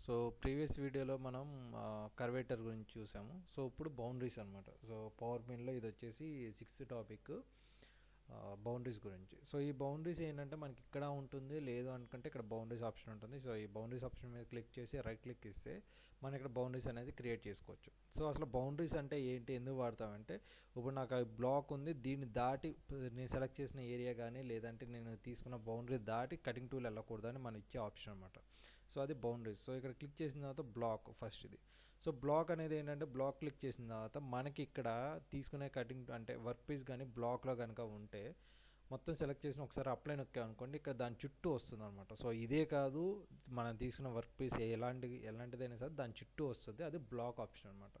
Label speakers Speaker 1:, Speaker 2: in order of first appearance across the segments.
Speaker 1: So previous వీడియోలో మనం కర్వేటర్ గురించి చూసాము. సో ఇప్పుడు బౌండరీస్ అనమాట. సో పవర్ మిల్లో ఇది వచ్చేసి 6th టాపిక్ బౌండరీస్ గురించి. సో ఈ బౌండరీస్ ఏంటంటే మనకి ఇక్కడ ఉంటుంది, లేదు అనుకుంటే ఇక్కడ బౌండరీస్ ఆప్షన్ ఉంటుంది. సో ఈ బౌండరీస్ ఆప్షన్ మీద క్లిక్ చేసి రైట్ క్లిక్ ఇస్తే మనం ఇక్కడ బౌండరీస్ అనేది క్రియేట్ చేసుకోవచ్చు. సో అసలు బౌండరీస్ అంటే ఏంటి, ఎందుకు వాడతామంటే ఇప్పుడు నాకు ఆ బ్లాక్ ఉంది, దీన్ని దాటి నేను సెలెక్ట్ చేసిన ఏరియా కానీ లేదంటే నేను తీసుకున్న బౌండరీ దాటి కటింగ్ టూల్ వెళ్ళకూడదని మనం ఇచ్చే ఆప్షన్ అనమాట. సో అది బౌండరీస్. సో ఇక్కడ క్లిక్ చేసిన తర్వాత బ్లాక్ ఫస్ట్ ఇది. సో బ్లాక్ అనేది ఏంటంటే బ్లాక్ క్లిక్ చేసిన తర్వాత మనకి ఇక్కడ తీసుకునే కటింగ్ అంటే వర్క్ పీస్ కానీ బ్లాక్లో కనుక ఉంటే మొత్తం సెలెక్ట్ చేసిన ఒకసారి అప్లై నొక్కాం అనుకోండి, ఇక్కడ దాని చుట్టూ వస్తుంది అనమాట. సో ఇదే కాదు, మనం తీసుకున్న వర్క్ పీస్ ఎలాంటిదైనా సరే దాని చుట్టూ వస్తుంది, అది బ్లాక్ ఆప్షన్ అనమాట.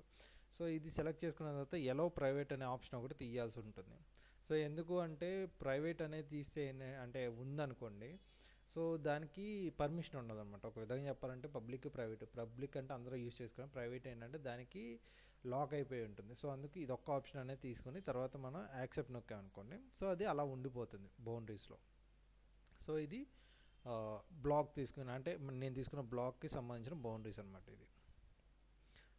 Speaker 1: సో ఇది సెలెక్ట్ చేసుకున్న తర్వాత ఎలో ప్రైవేట్ అనే ఆప్షన్ ఒకటి తీయాల్సి ఉంటుంది. సో ఎందుకు అంటే ప్రైవేట్ అనేది తీస్తే అంటే ఉందనుకోండి, సో దానికి పర్మిషన్ ఉండదు అనమాట. ఒక విధంగా చెప్పాలంటే పబ్లిక్ అంటే అందరూ యూజ్ చేసుకోవడం, ప్రైవేట్ ఏంటంటే దానికి లాక్ అయిపోయి ఉంటుంది. సో అందుకు ఇది ఒక్క ఆప్షన్ అనేది తీసుకుని తర్వాత మనం యాక్సెప్ట్ నొక్కామనుకోండి, సో అది అలా ఉండిపోతుంది బౌండరీస్లో. సో ఇది బ్లాక్ తీసుకుని అంటే నేను తీసుకున్న బ్లాక్కి సంబంధించిన బౌండరీస్ అనమాట ఇది.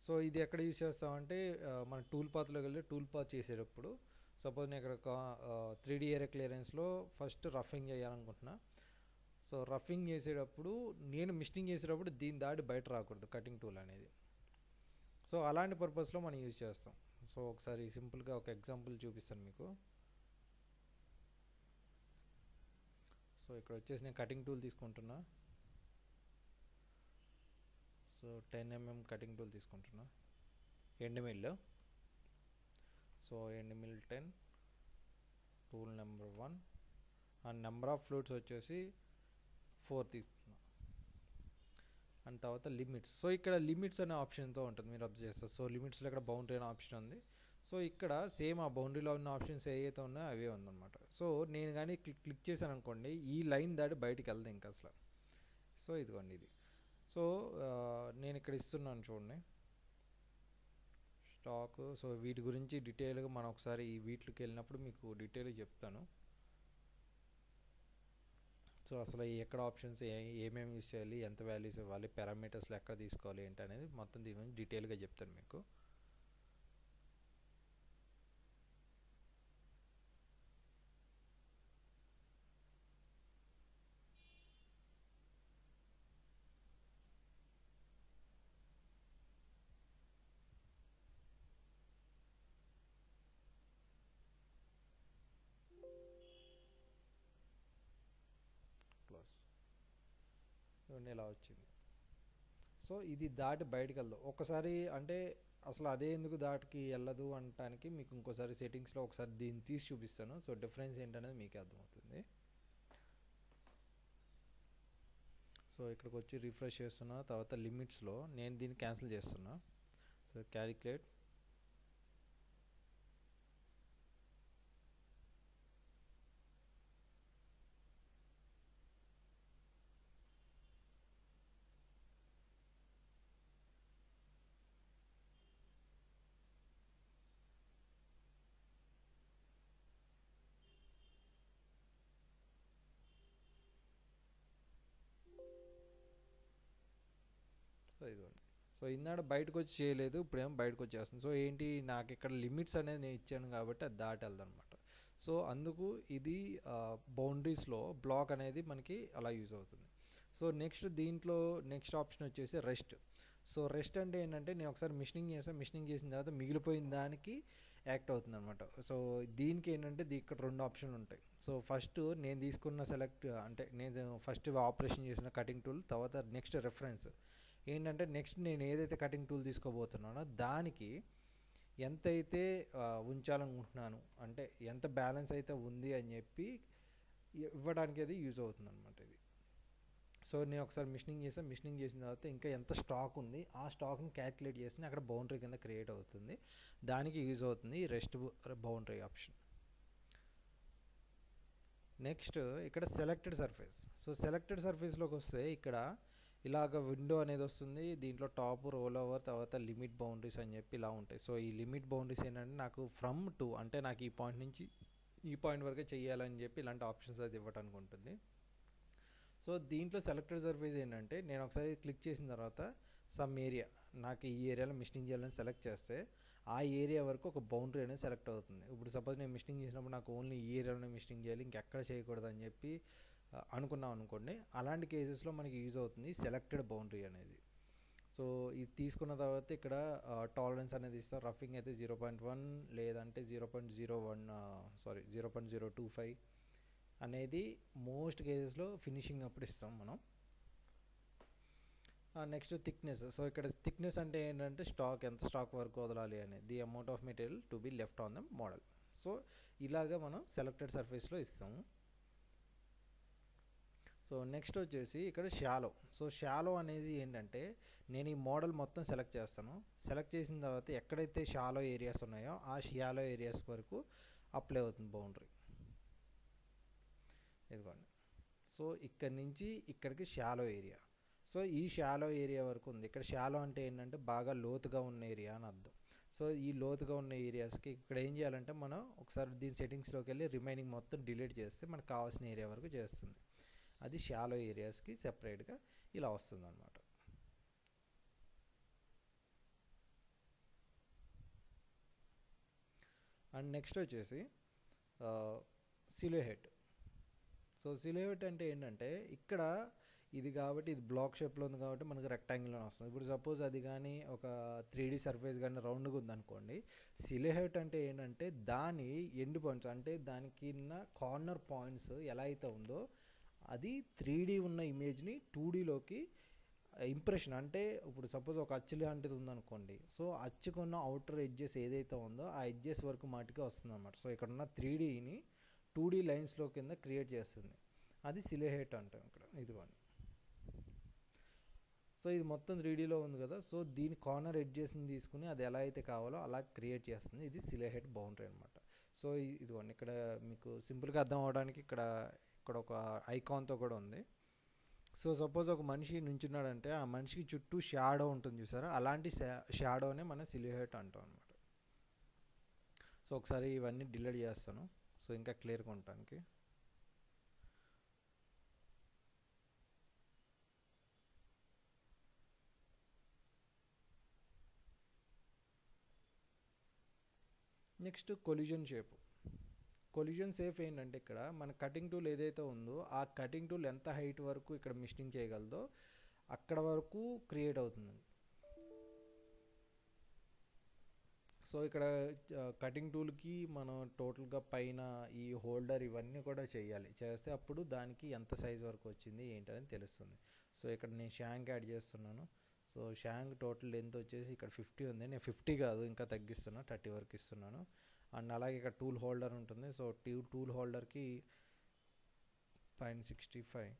Speaker 1: సో ఇది ఎక్కడ యూజ్ చేస్తామంటే మన టూల్ పాత్లోకి వెళ్ళి టూల్ పాత్ చేసేటప్పుడు సపోజ్ నేను ఇక్కడ 3D ఏరియా క్లియరెన్స్లో ఫస్ట్ రఫింగ్ చేయాలనుకుంటున్నా. సో రఫింగ్ చేసేటప్పుడు నేను మిషనింగ్ చేసేటప్పుడు దీన్ని దాటి బయట రాకూడదు కటింగ్ టూల్ అనేది. సో అలాంటి పర్పస్లో మనం యూజ్ చేస్తాం. సో ఒకసారి సింపుల్గా ఒక ఎగ్జాంపుల్ చూపిస్తాను మీకు. సో ఇక్కడ వచ్చేసి నేను కటింగ్ టూల్ తీసుకుంటున్నా. సో 10 mm కటింగ్ టూల్ తీసుకుంటున్నా, end mill. So end mill 10, tool number 1 and number of fluids వచ్చేసి 4 తీసుకున్నా. అండ్ తర్వాత లిమిట్స్. సో ఇక్కడ లిమిట్స్ అనే ఆప్షన్తో ఉంటుంది, మీరు అబ్జర్వ్ చేస్తారు. సో లిమిట్స్లో ఇక్కడ బౌండరీ అనే ఆప్షన్ ఉంది. సో ఇక్కడ సేమ్ ఆ బౌండరీలో ఉన్న ఆప్షన్స్ ఏవైతే ఉన్నాయో అవే ఉందన్నమాట. సో నేను కానీ క్లిక్ చేశాను అనుకోండి, ఈ లైన్ దాటి బయటికి వెళ్దాం ఇంకా అసలు. సో ఇదిగోండి ఇది. సో నేను ఇక్కడ ఇస్తున్నాను చూడండి స్టాక్. సో వీటి గురించి డీటెయిల్గా మనం ఒకసారి ఈ వీటికి వెళ్ళినప్పుడు మీకు డీటెయిల్గా చెప్తాను. సో అసలు ఎక్కడ ఆప్షన్స్ ఏమేమి యూజ్ చేయాలి, ఎంత వాల్యూస్ ఇవ్వాలి, పారామీటర్స్లో ఎక్కడ తీసుకోవాలి ఏంటి అనేది మొత్తం దీని గురించి డీటెయిల్గా చెప్తాను మీకు. ఇలా వచ్చింది. సో ఇది దాటి బయటికి వెళ్దాం ఒకసారి. అంటే అసలు అదే ఎందుకు దాటికి వెళ్ళదు అనటానికి మీకు ఇంకోసారి సెట్టింగ్స్లో ఒకసారి దీన్ని తీసి చూపిస్తాను. సో డిఫరెన్స్ ఏంటనేది మీకు అర్థమవుతుంది. సో ఇక్కడికి వచ్చి రిఫ్రెష్ చేస్తున్నా. తర్వాత లిమిట్స్లో నేను దీన్ని క్యాన్సిల్ చేస్తున్నా. So calculate. సో ఇదిగోండి. సో ఇన్నాడు బయటకు వచ్చి చేయలేదు, ఇప్పుడేమో బయటకు వచ్చేస్తుంది. సో ఏంటి, నాకు ఇక్కడ లిమిట్స్ అనేది నేను ఇచ్చాను కాబట్టి అది దాటి వెళ్దాం అనమాట. సో అందుకు ఇది బౌండరీస్లో బ్లాక్ అనేది మనకి అలా యూజ్ అవుతుంది. సో దీంట్లో నెక్స్ట్ ఆప్షన్ వచ్చేసి రెస్ట్. సో రెస్ట్ అంటే ఏంటంటే నేను ఒకసారి మిషనింగ్ చేసిన తర్వాత మిగిలిపోయిన దానికి యాక్ట్ అవుతుంది అనమాట. సో దీనికి ఏంటంటే ఇక్కడ 2 ఆప్షన్లు ఉంటాయి. సో ఫస్ట్ నేను తీసుకున్న అంటే నేను ఫస్ట్ ఆపరేషన్ చేసిన కటింగ్ టూల్, తర్వాత నెక్స్ట్ రెఫరెన్స్ ఏంటంటే నేను ఏదైతే కటింగ్ టూల్ తీసుకోబోతున్నానో దానికి ఎంతైతే ఉంచాలనుకుంటున్నాను, అంటే ఎంత బ్యాలెన్స్ అయితే ఉంది అని చెప్పి ఇవ్వడానికి అది యూజ్ అవుతుంది అనమాట ఇది. సో నేను ఒకసారి మిషనింగ్ చేసిన తర్వాత ఇంకా ఎంత స్టాక్ ఉంది ఆ స్టాక్ని క్యాల్కులేట్ చేసి అక్కడ బౌండరీ కింద క్రియేట్ అవుతుంది, దానికి యూజ్ అవుతుంది ఈ రెస్ట్ బౌండరీ ఆప్షన్. నెక్స్ట్ ఇక్కడ సెలెక్టెడ్ సర్ఫేస్. సో సెలెక్టెడ్ సర్ఫేస్లోకి వస్తే ఇక్కడ ఇలాగ విండో అనేది వస్తుంది. దీంట్లో టాప్, రోల్ ఓవర్, తర్వాత లిమిట్ బౌండరీస్ అని చెప్పి ఇలా ఉంటాయి. సో ఈ లిమిట్ బౌండరీస్ ఏంటంటే నాకు ఫ్రమ్ టు అంటే నాకు ఈ పాయింట్ నుంచి ఈ పాయింట్ వరకే చేయాలని చెప్పి ఇలాంటి ఆప్షన్స్ అది ఇవ్వడానికి ఉంటుంది. సో దీంట్లో సెలెక్టెడ్ సర్ఫేస్ ఏంటంటే నేను ఒకసారి క్లిక్ చేసిన తర్వాత సమ్ ఏరియా, నాకు ఈ ఏరియాలో మిషనింగ్ చేయాలని సెలెక్ట్ చేస్తే ఆ ఏరియా వరకు ఒక బౌండరీ అనేది సెలెక్ట్ అవుతుంది. ఇప్పుడు సపోజ్ నేను మిషనింగ్ చేసినప్పుడు నాకు ఓన్లీ ఈ ఏరియాలోనే మిషనింగ్ చేయాలి, ఇంకెక్కడ చేయకూడదు అని చెప్పి అనుకున్నాం అనుకోండి, అలాంటి కేసెస్లో మనకి యూజ్ అవుతుంది సెలెక్టెడ్ బౌండరీ అనేది. సో ఇది తీసుకున్న తర్వాత ఇక్కడ టాలరెన్స్ అనేది ఇస్తాం. రఫింగ్ అయితే 0.1 లేదంటే 0.01 0.025 అనేది మోస్ట్ కేసెస్లో ఫినిషింగ్ అప్పుడు ఇస్తాం మనం. Next thickness. సో ఇక్కడ థిక్నెస్ అంటే ఏంటంటే ఎంత స్టాక్ వరకు వదలాలి అనేది, the amount of material to be left on the model. So ఇలాగా మనం సెలెక్టెడ్ సర్ఫేస్లో ఇస్తాము. సో నెక్స్ట్ వచ్చేసి ఇక్కడ షాలో. సో షాలో అనేది ఏంటంటే నేను ఈ మోడల్ మొత్తం సెలెక్ట్ చేస్తాను. సెలెక్ట్ చేసిన తర్వాత ఎక్కడైతే షాలో ఏరియాస్ ఉన్నాయో ఆ షాలో ఏరియాస్ వరకు అప్లై అవుతుంది బౌండరీ. ఇదిగోండి. సో ఇక్కడి నుంచి ఇక్కడికి షాలో ఏరియా. సో ఈ షాలో ఏరియా వరకు ఉంది. ఇక్కడ షాలో అంటే ఏంటంటే బాగా లోతుగా ఉన్న ఏరియా అని అర్థం. సో ఈ లోతుగా ఉన్న ఏరియాస్కి ఇక్కడ ఏం చేయాలంటే మనం ఒకసారి దీని సెట్టింగ్స్లోకి వెళ్ళి రిమైనింగ్ మొత్తం డిలీట్ చేస్తే మనకు కావాల్సిన ఏరియా వరకు చేస్తుంది. అది షాలో ఏరియాస్కి సెపరేట్గా ఇలా వస్తుంది అన్నమాట. అండ్ నెక్స్ట్ వచ్చేసి సిలుహెట్. సో సిలుహెట్ అంటే ఏంటంటే ఇక్కడ ఇది కాబట్టి ఇది బ్లాక్ షేప్లో ఉంది కాబట్టి మనకు రెక్టాంగిల్లో వస్తుంది. ఇప్పుడు సపోజ్ అది కానీ ఒక 3D సర్ఫేస్ కానీ రౌండ్గా ఉందనుకోండి, సిలుహెట్ అంటే ఏంటంటే దాని ఎండ్ పాయింట్స్ అంటే దానికి కార్నర్ పాయింట్స్ ఎలా అయితే ఉందో అది 3D ఉన్న ఇమేజ్ని 2Dలోకి ఇంప్రెషన్, అంటే ఇప్పుడు సపోజ్ ఒక అచ్చు లాంటిది ఉందనుకోండి, సో అచ్చుకున్న అవుటర్ ఎడ్జెస్ ఏదైతే ఉందో ఆ ఎడ్జెస్ వరకు మాటికే వస్తుంది అన్నమాట. సో ఇక్కడ ఉన్న 3Dని 2D లైన్స్లో కింద క్రియేట్ చేస్తుంది. అది సిలుహెట్ అంటాం ఇక్కడ. ఇదిగోండి. సో ఇది మొత్తం 3Dలో ఉంది కదా, సో దీని కార్నర్ ఎడ్జెస్ని తీసుకుని అది ఎలా అయితే కావాలో అలా క్రియేట్ చేస్తుంది. ఇది సిలుహెట్ బౌండరీ అనమాట. సో ఇదిగోండి ఇక్కడ మీకు సింపుల్గా అర్థం అవడానికి ఇక్కడ ఒక ఐకాన్తో కూడా ఉంది. సో సపోజ్ ఒక మనిషి నుంచున్నాడంటే ఆ మనిషికి చుట్టూ షాడో ఉంటుంది చూసారా, అలాంటి షాడోనే మనం సిలుహెట్ అంటాం అనమాట. సో ఒకసారి ఇవన్నీ డిలీట్ చేస్తాను సో ఇంకా క్లియర్గా ఉండటానికి. Next collision shape. Collision shape ఏంటంటే ఇక్కడ మన కటింగ్ టూల్ ఏదైతే ఉందో ఆ కటింగ్ టూల్ ఎంత హైట్ వరకు ఇక్కడ మిషనింగ్ చేయగలదో అక్కడ వరకు క్రియేట్ అవుతుంది. సో ఇక్కడ కటింగ్ టూల్కి మనం టోటల్గా పైన ఈ హోల్డర్ ఇవన్నీ కూడా చేస్తే అప్పుడు దానికి ఎంత సైజ్ వరకు వచ్చింది ఏంటని తెలుస్తుంది. సో ఇక్కడ నేను షాంక్ యాడ్ చేస్తున్నాను. సో షాంక్ టోటల్ లెంత్ వచ్చేసి ఇక్కడ 50 ఉంది, నేను 50 కాదు ఇంకా తగ్గిస్తున్నా, 30 వరకు ఇస్తున్నాను. అండ్ అలాగే ఇక్కడ టూల్ హోల్డర్ ఉంటుంది. సో టూల్ హోల్డర్కి పైన 65.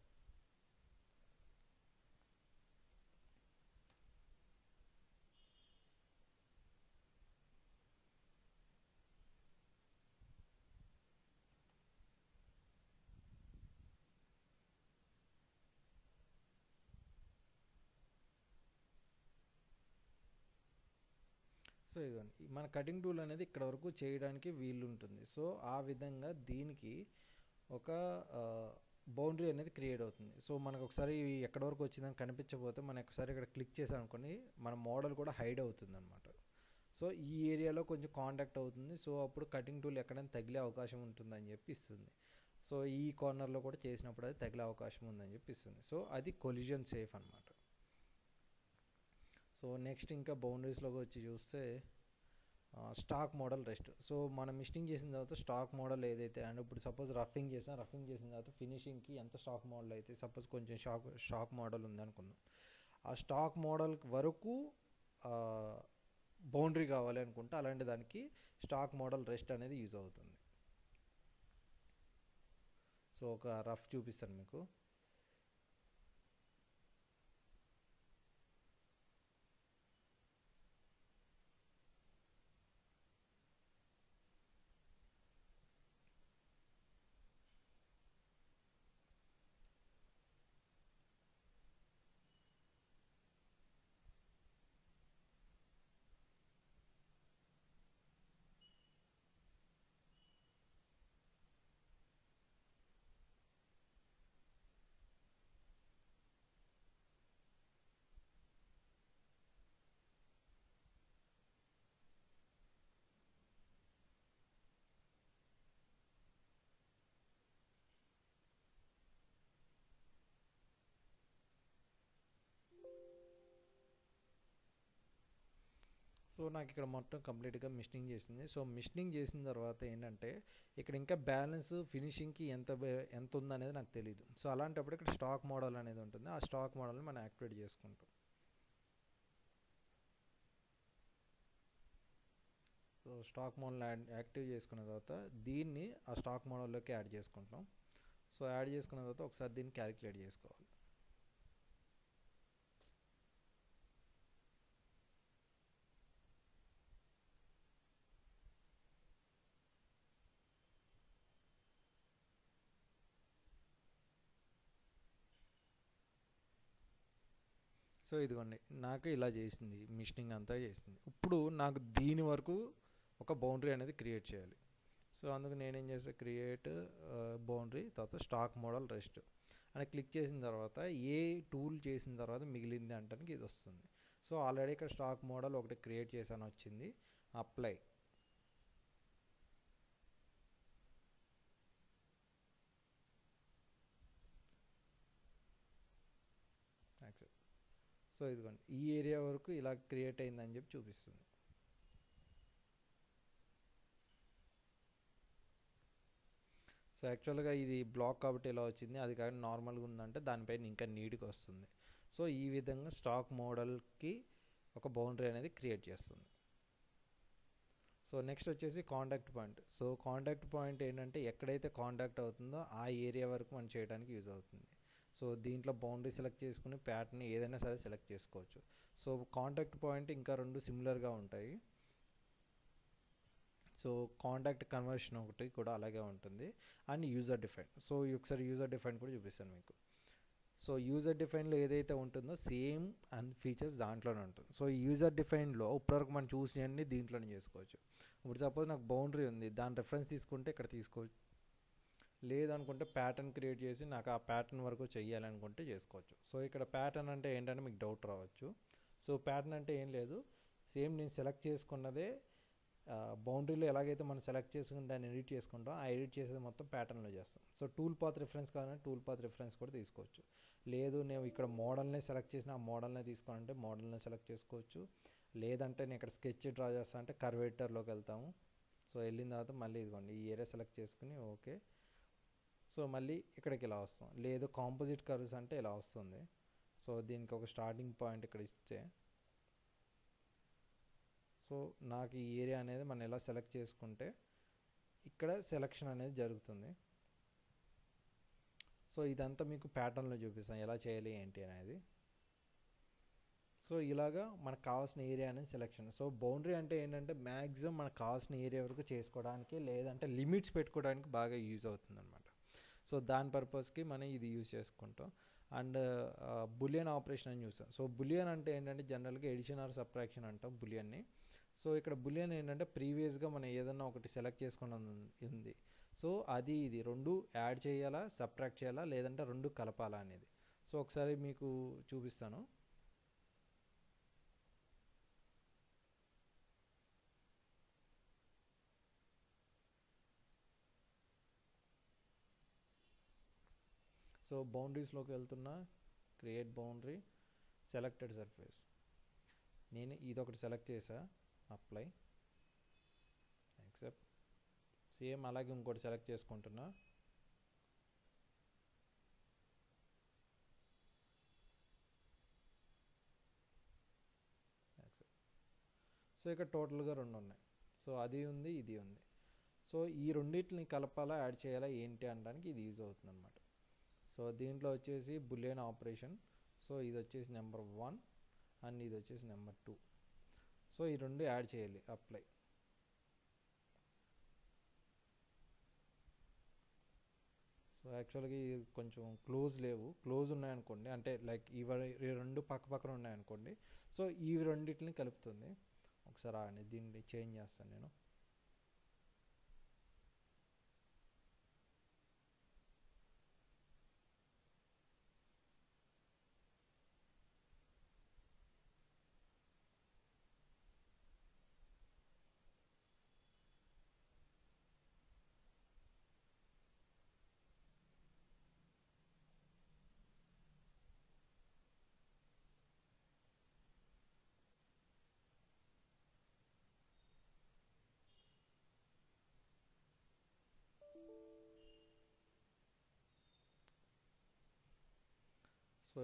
Speaker 1: సో ఇదిగోండి మన కటింగ్ టూల్ అనేది ఇక్కడ వరకు చేయడానికి వీలు ఉంటుంది. సో ఆ విధంగా దీనికి ఒక బౌండరీ అనేది క్రియేట్ అవుతుంది. సో మనకు ఒకసారి ఎక్కడ వరకు వచ్చిందని కనిపించకపోతే మనం ఒకసారి ఇక్కడ క్లిక్ చేసాం అనుకోని మన మోడల్ కూడా హైడ్ అవుతుంది అనమాట. సో ఈ ఏరియాలో కొంచెం కాంటాక్ట్ అవుతుంది. సో అప్పుడు కటింగ్ టూల్ ఎక్కడైనా తగిలే అవకాశం ఉంటుందని చెప్పి ఇస్తుంది. సో ఈ కార్నర్లో కూడా చేసినప్పుడు అది తగిలే అవకాశం ఉందని చెప్పి ఇస్తుంది. సో అది కొలిజన్ సేఫ్ అనమాట. సో నెక్స్ట్ ఇంకా బౌండరీస్లోకి వచ్చి చూస్తే స్టాక్ మోడల్ రెస్ట్. సో మనం మిషనింగ్ చేసిన తర్వాత స్టాక్ మోడల్ ఏదైతే అండ్ ఇప్పుడు సపోజ్ రఫింగ్ చేసిన తర్వాత ఫినిషింగ్కి ఎంత స్టాక్ మోడల్ అయితే సపోజ్ కొంచెం స్టాక్ మోడల్ ఉంది అనుకుందాం, ఆ స్టాక్ మోడల్ వరకు బౌండరీ కావాలి అనుకుంటే అలాంటి దానికి స్టాక్ మోడల్ రెస్ట్ అనేది యూజ్ అవుతుంది. సో ఒక రఫ్ చూపిస్తాను మీకు. సో నాకు ఇక్కడ మొత్తం కంప్లీట్గా మిషనింగ్ చేసింది. సో మిషనింగ్ చేసిన తర్వాత ఏంటంటే ఇక్కడ ఇంకా బ్యాలెన్స్ ఫినిషింగ్కి ఎంత ఉందనేది నాకు తెలియదు. సో అలాంటప్పుడు ఇక్కడ స్టాక్ మోడల్ అనేది ఉంటుంది. ఆ స్టాక్ మోడల్ని మనం యాక్టివేట్ చేసుకుంటాం. సో స్టాక్ మోడల్ యాక్టివ్ చేసుకున్న తర్వాత దీన్ని ఆ స్టాక్ మోడల్లోకి యాడ్ చేసుకుంటాం. సో యాడ్ చేసుకున్న తర్వాత ఒకసారి దీన్ని క్యాలిక్యులేట్ చేసుకోవాలి. సో ఇదిగోండి నాకు ఇలా చేసింది, మిషనింగ్ అంతా చేసింది. ఇప్పుడు నాకు దీని వరకు ఒక బౌండరీ అనేది క్రియేట్ చేయాలి. సో అందుకు నేనేం చేస్తాను, క్రియేట్ బౌండరీ, తర్వాత స్టాక్ మోడల్ రెస్ట్ అని క్లిక్ చేసిన తర్వాత ఏ టూల్ చేసిన తర్వాత మిగిలింది అంటానికి ఇది వస్తుంది. సో ఆల్రెడీ ఇక్కడ స్టాక్ మోడల్ ఒకటి క్రియేట్ చేశాను వచ్చింది. Apply, accept. సో ఇదిగోండి ఈ ఏరియా వరకు ఇలా క్రియేట్ అయిందని చెప్పి చూపిస్తుంది. సో యాక్చువల్గా ఇది బ్లాక్ కాబట్టి ఇలా వచ్చింది, అది కానీ నార్మల్గా ఉందంటే దానిపైన ఇంకా నీట్గా వస్తుంది. సో ఈ విధంగా స్టాక్ మోడల్కి ఒక బౌండరీ అనేది క్రియేట్ చేస్తుంది. సో నెక్స్ట్ వచ్చేసి contact point. So contact point ఏంటంటే ఎక్కడైతే కాంటాక్ట్ అవుతుందో ఆ ఏరియా వరకు మనం చేయడానికి యూజ్ అవుతుంది. సో దీంట్లో బౌండరీ సెలెక్ట్ చేసుకుని ప్యాటర్న్ ఏదైనా సరే సెలెక్ట్ చేసుకోవచ్చు. సో కాంటాక్ట్ పాయింట్ ఇంకా రెండు సిమిలర్గా ఉంటాయి. సో కాంటాక్ట్ కన్వర్షన్ ఒకటి కూడా అలాగే ఉంటుంది, అండ్ యూజర్ డిఫైన్. సో ఒకసారి యూజర్ డిఫైన్ కూడా చూపిస్తాను మీకు. సో యూజర్ డిఫైన్లో ఏదైతే ఉంటుందో సేమ్ అండ్ ఫీచర్స్ దాంట్లోనే ఉంటుంది. సో ఈ యూజర్ డిఫైన్లో ఇప్పటివరకు మనం చూసినవన్నీ దీంట్లోనే చేసుకోవచ్చు. ఇప్పుడు సపోజ్ నాకు బౌండరీ ఉంది, దాని రెఫరెన్స్ తీసుకుంటే ఇక్కడ తీసుకోవచ్చు, లేదనుకుంటే ప్యాటర్న్ క్రియేట్ చేసి నాకు ఆ ప్యాటర్న్ వరకు చెయ్యాలనుకుంటే చేసుకోవచ్చు. సో ఇక్కడ ప్యాటర్న్ అంటే ఏంటంటే మీకు డౌట్ రావచ్చు. సో ప్యాటర్న్ అంటే ఏం లేదు, సేమ్ నేను సెలెక్ట్ చేసుకున్నదే బౌండరీలో ఎలాగైతే మనం సెలెక్ట్ చేసుకుని దాన్ని ఎడిట్ చేసుకుంటాం, ఆ ఎడిట్ చేసేది మొత్తం ప్యాటర్న్లో చేస్తాం. సో టూల్ పాత్ రిఫరెన్స్ కావాలంటే టూల్ పాత్ రిఫరెన్స్ కూడా తీసుకోవచ్చు. లేదు నేను ఇక్కడ మోడల్నే సెలెక్ట్ చేసిన ఆ మోడల్నే తీసుకోవాలంటే మోడల్నే సెలెక్ట్ చేసుకోవచ్చు. లేదంటే నేను ఇక్కడ స్కెచ్ డ్రా చేస్తా అంటే కర్వేటర్లోకి వెళ్తాము. సో వెళ్ళిన తర్వాత మళ్ళీ ఇదిగోండి ఈ ఏరియా సెలెక్ట్ చేసుకుని ఓకే. సో మళ్ళీ ఇక్కడికి ఇలా వస్తాం. లేదు కాంపోజిట్ కర్వ్స్ అంటే ఇలా వస్తుంది. సో దీనికి ఒక స్టార్టింగ్ పాయింట్ ఇక్కడ ఇస్తే, సో నాకు ఈ ఏరియా అనేది మనం ఎలా సెలెక్ట్ చేసుకుంటే ఇక్కడ సెలెక్షన్ అనేది జరుగుతుంది. సో ఇదంతా మీకు ప్యాటర్న్లో చూపిస్తాను ఎలా చేయాలి ఏంటి అనేది. సో ఇలాగా మనకు కావాల్సిన ఏరియా అనేది సెలెక్షన్. సో బౌండరీ అంటే ఏంటంటే మ్యాక్సిమం మనకు కావాల్సిన ఏరియా వరకు చేసుకోవడానికి, లేదంటే లిమిట్స్ పెట్టుకోవడానికి బాగా యూజ్ అవుతుంది అనమాట. సో దాని పర్పస్కి మనం ఇది యూజ్ చేసుకుంటాం. అండ్ బులియన్ ఆపరేషన్ అని చూస్తాం. సో బులియన్ అంటే ఏంటంటే జనరల్గా ఎడిషన్ ఆర్ సబ్ట్రాక్షన్ అంటాం బులియన్ని. సో ఇక్కడ బులియన్ ఏంటంటే ప్రీవియస్గా మనం ఏదన్నా ఒకటి సెలెక్ట్ చేసుకుని ఉంది. సో అది ఇది రెండు యాడ్ చేయాలా, సబ్ట్రాక్ట్ చేయాలా, లేదంటే రెండు కలపాలా అనేది. సో ఒకసారి మీకు చూపిస్తాను. సో బౌండరీస్లోకి వెళ్తున్నా, క్రియేట్ బౌండరీ, సెలెక్టెడ్ సర్ఫేస్. నేను ఇదొకటి సెలెక్ట్ చేసా, అప్లై, యాక్సెప్ట్. సేమ్ అలాగే ఇంకోటి సెలెక్ట్ చేసుకుంటున్నా, యాక్సెప్ట్. సో ఇక్కడ టోటల్గా రెండు ఉన్నాయి. సో అది ఉంది, ఇది ఉంది. సో ఈ రెండింటిని కలపాలా, యాడ్ చేయాలా ఏంటి అనడానికి ఇది యూజ్ అవుతుంది అనమాట. సో దీంట్లో వచ్చేసి బులియన్ ఆపరేషన్. సో ఇది వచ్చేసి నెంబర్ 1 అండ్ ఇది వచ్చేసి నెంబర్ 2. సో ఈ రెండు యాడ్ చేయాలి, అప్లై. సో యాక్చువల్గా ఇది కొంచెం క్లోజ్ లేవు, క్లోజ్ ఉన్నాయనుకోండి, అంటే లైక్ ఈ రెండు పక్క పక్కన ఉన్నాయనుకోండి. సో ఈ రెండింటిని కలుపుతుంది. ఒకసారి ఆగండి, దీన్ని చేంజ్ చేస్తాను నేను.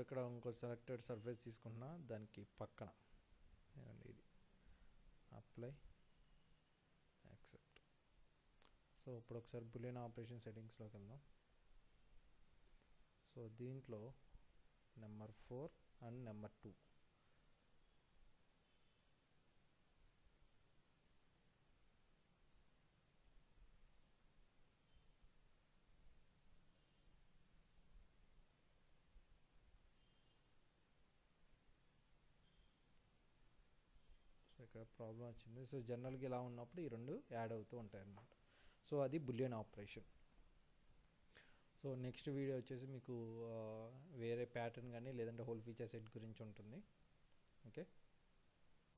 Speaker 1: ఇక్కడ ఇంకో సెలెక్టెడ్ సర్ఫేస్ తీసుకుంటున్నా, దానికి పక్కన ఇది అప్లై యాక్సెప్ట్. సో ఇప్పుడు ఒకసారి బులియన్ ఆపరేషన్ సెట్టింగ్స్లోకి వెళ్దాం. సో దీంట్లో నెంబర్ 4 అండ్ నెంబర్ 2 ఇక్కడ ప్రాబ్లం వచ్చింది. సో జనరల్గా ఇలా ఉన్నప్పుడు ఈ రెండు యాడ్ అవుతూ ఉంటాయి అన్నమాట. సో అది Boolean operation. So next video వచ్చేసి మీకు వేరే ప్యాటర్న్ కానీ లేదంటే హోల్ ఫీచర్ సెట్ గురించి ఉంటుంది. ఓకే.